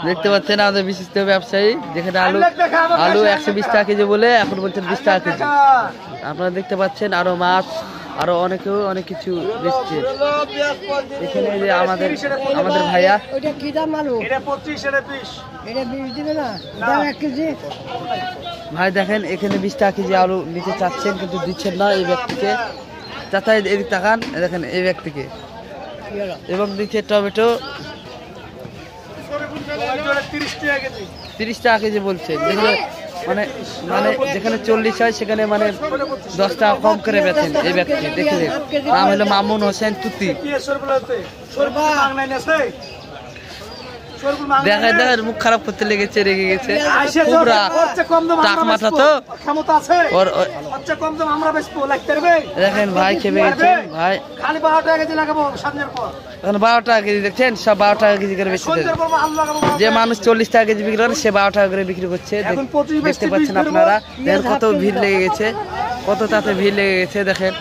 দেখতে পাচ্ছেন আমাদের বিশিষ্ট ব্যবসায়ী, যেখানে আলু 120 টাকা কেজি বলে এখন বলছেন 20 টাকা কেজি। আপনারা দেখতে পাচ্ছেন আরো মাছ, আরো অনেক কিছু বেচছে এখানে। যে আমাদের ভাইয়া, ওইটা কি দাম আলু? এটা 25, এটা 20, এটা 20 দিবে না, দাম 1 কেজি। ভাই দেখেন এখানে 20 টাকা কেজি আলু নিতে চাচ্ছেন কিন্তু দিচ্ছেন না এই ব্যক্তিকে। চাচা এদিক তাকান, দেখেন এই ব্যক্তিকে। এবং দিচ্ছে টমেটো 30 টাকা কেজি বলছে, যেগুলো মানে যেখানে 40 হয় সেখানে মানে 10 টাকা কম করে বেচেন এই ব্যক্তি। দেখেন নাম হলো মামুন হোসেন তুতি। দেখায় মুখ খারাপ করতে লেগেছে, রেগে গেছে পুরা টাক মাথা তো। দেখেন ভাই খেপে গেছে ভাই। এখন 12 টাকা কেজি দেখছেন, সব 12 টাকা কেজি করে বেশি। যে মানুষ 40 টাকা কেজি বিক্রি করে সে 12 টাকা করে বিক্রি করছে। দেখতে পাচ্ছেন আপনারা, দেখেন কত ভিড় লেগে গেছে, কত তাতে ভিড় লেগে গেছে। দেখেন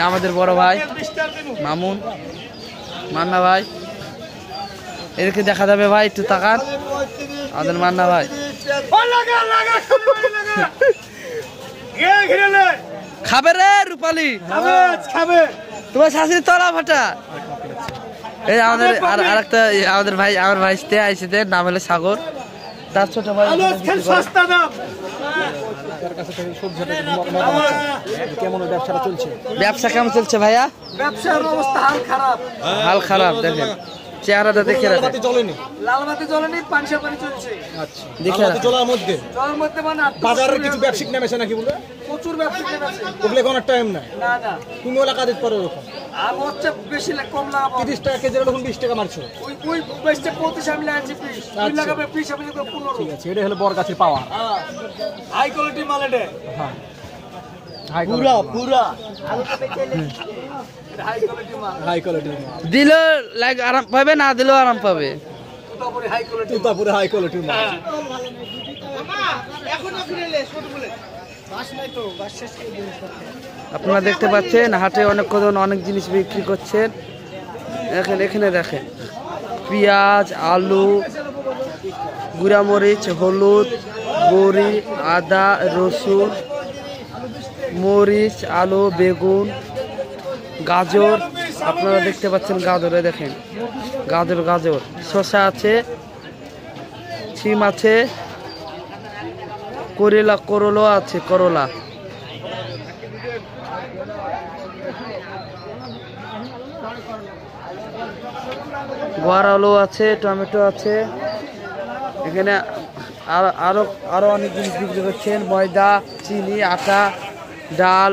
আমাদের বড় ভাই মান্না ভাই, এদেরকে দেখা যাবে ভাই, একটু তাকান আমাদের মান্না ভাই। খাবে রে রূপালী, তোমার শাশুড়ি তলা ফাটা। এই আমাদের আরেকটা আমাদের ভাই, আমার ভাই আইসিতে নাম হলো সাগর, তার ছোট ভাই। ব্যবসা কেমন চলছে ভাইয়া? ব্যবসার অবস্থা হাল খারাপ। দেখেন চেহারাটা দেখে রাখেন। লালবাতি জ্বলেনি, পানি চলছে। আচ্ছা, দেখে রাখেন। জলের মধ্যে মানে বাজারে কিছু ব্যবসায়িক নেমেছে নাকি বলে? প্রচুর ব্যবসায়িক নেমেছে। ওগুলো কোনো টাইম নাই। না তুমি ওলা কাজ করো এরকম। আর হচ্ছে বেশি কম লাগাবো। 30 টাকা কেজি এখন 20 টাকা মারছো। ওই বেচতে 25 আমি লাগাচ্ছি পিস। তুই লাগাবে পিস আমি তো 15। ঠিক আছে, এটা হলো বরগাছির পাওয়া। হাই কোয়ালিটি মাল এটা। হ্যাঁ, পুরা হাই কোয়ালিটি দিল লাইক আরাম পাবে, না দিলেও আরাম পাবে। তুতাপুরে হাই কোয়ালিটি মাল। আপনারা দেখতে পাচ্ছেন হাটে অনেক জিনিস বিক্রি করছেন। এখানে দেখেন পেঁয়াজ, আলু, গুঁড়ামরিচ, হলুদ, বড়ি, আদা, রসুন, মরিচ, আলু, বেগুন, গাজর। আপনারা দেখতে পাচ্ছেন গাজরে, দেখেন গাজর, শসা আছে, সিম আছে, করলা আছে, করলা। গোয়ার আলু আছে, টমেটো আছে। এখানে আরো অনেক জিনিস বিক্রি করছেন, ময়দা, চিনি, আটা, ডাল,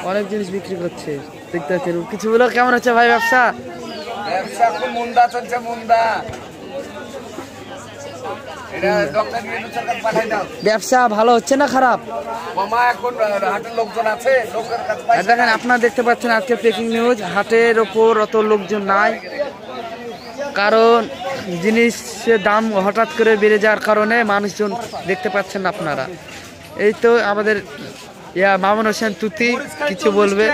অনেক জিনিস বিক্রি করছে। দেখতে পাচ্ছেন কিছুগুলো। কেমন হচ্ছে ভাই ব্যবসা? খুব মন্দা চলছে, মন্দা। ব্যবসা ভালো হচ্ছে না খারাপ? দেখেন আপনারা দেখতে পাচ্ছেন আজকে ব্রেকিং নিউজ, হাটের ওপর অত লোকজন নাই, কারণ জিনিসের দাম হঠাৎ করে বেড়ে যাওয়ার কারণে মানুষজন দেখতে পাচ্ছেন আপনারা। এই তো আমাদের মামুন হোসেন তুতি কিছু বলবে।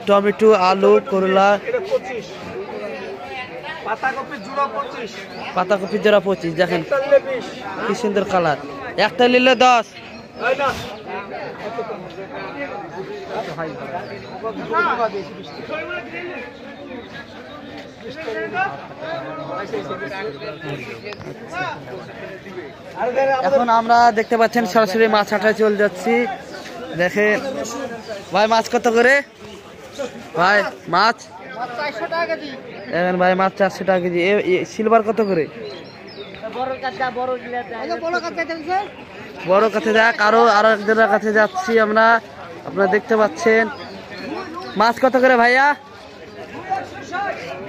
টমেটো, আলু, করলা, পাতাকপি জোড়া 25। দেখেন কি সুন্দর কালার, একটা নিলে 10। এখন আমরা দেখতে পাচ্ছেন সরাসরি মাছ হাটায় চলে যাচ্ছি। দেখেন ভাই মাছ কত করে? ভাই মাছ 400 টাকা কেজি। দেখেন ভাই মাছ 400 টাকা কেজি। সিলভার কত করে? বড় কাছে যাক, আর একজনের কাছে যাচ্ছি আমরা। আপনারা দেখতে পাচ্ছেন মাছ কত করে ভাইয়া?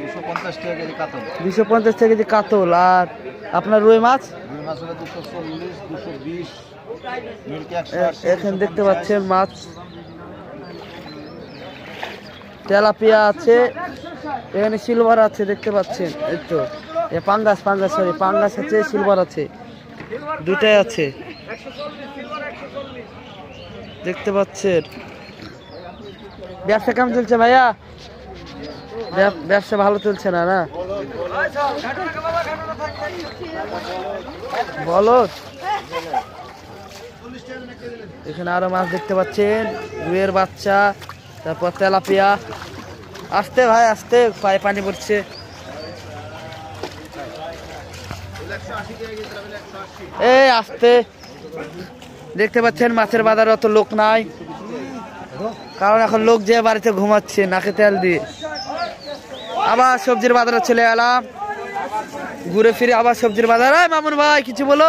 250 টাকা কেজি কাতল। 250 টাকা কেজি কাতল। আর আপনার রুই মাছ? রুই মাছ হলো 240, 220। এখানে দেখতে পাচ্ছেন মাছ, তেলাপিয়া আছে, এখানে সিলভার আছে দেখতে পাচ্ছেন। এই তো পাঙ্গাস আছে, সিলভার আছে, দুটাই আছে। দেখতে পাচ্ছেন ব্যবসা কেমন চলছে ভাইয়া? ব্যবসা ভালো চলছে না? না বলো। এখানে আরো মাছ দেখতে পাচ্ছেন, রুইয়ের বাচ্চা, তারপর তেলাপিয়া। আসতে ভাই আসতে, পায়ে পানি পড়ছে। এই আসতে। দেখতে পাচ্ছেন মাছের বাজারে অত লোক নাই, কারণ এখন লোক যে বাড়িতে ঘুমাচ্ছে নাকে তেল দিয়ে। আবার সবজির বাজারে চলে এলাম, ঘুরে ফিরে আবার সবজির বাজার। মামুন ভাই কিছু বলো।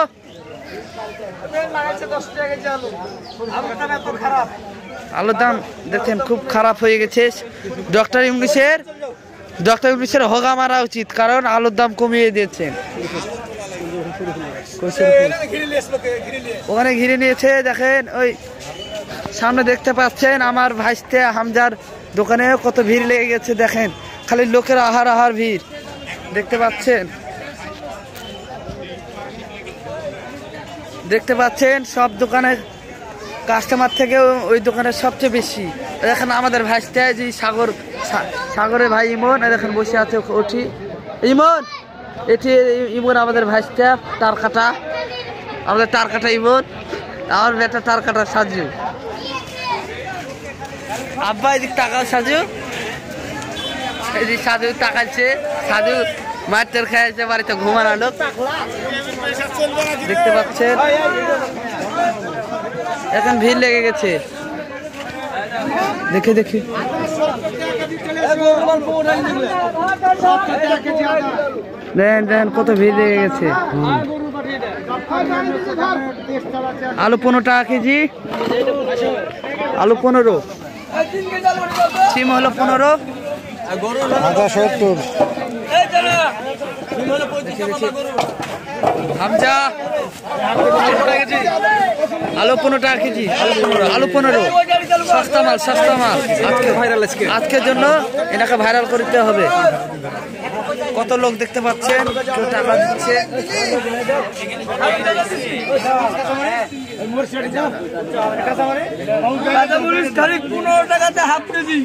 আলুর দাম দেখেন খুব খারাপ হয়ে গেছে। ডক্টর ইংলিশের হোগা মারা উচিত, কারণ আলুর দাম কমিয়ে দিয়েছেন। ওখানে ঘিরে নিয়েছে। দেখেন ওই সামনে দেখতে পাচ্ছেন আমার ভাইস্তে হামজার দোকানে কত ভিড় লেগে গেছে। দেখেন খালি লোকের আহার ভিড় দেখতে পাচ্ছেন। সব দোকানের কাস্টমার থেকে ওই দোকানের সবচেয়ে বেশি। দেখেন আমাদের ভাইস্তে যে সাগরের ভাই ইমন, দেখেন বসে আছে। ওঠি ইমন, ইমন আমাদের ভাইস্তে তার কাটা, আমাদের তার কাটা ইমন। আমার বেটা তার কাটা সাজু। আব্বা এদিক টাকাও সাজু, এদিক সাজু তাকাচ্ছে। সাজু মাছের খাইছে, বাড়িতে ঘুমানো লোক দেখতে পাচ্ছেন। এখন ভিড় লেগে গেছে। দেখে দেখে দেখেন কত ভিড় লেগে গেছে। আলু 15 টাকা কেজি, আলু 15, সিম হলো 15, আদা 70, হামজা আলু 15 টাকা কেজি, আলু 15। সস্তা মাল আজকের জন্য এটাকে ভাইরাল করতে হবে। কত লোক দেখতে পাচ্ছেন, কেউ টাকা দিচ্ছে। Half KG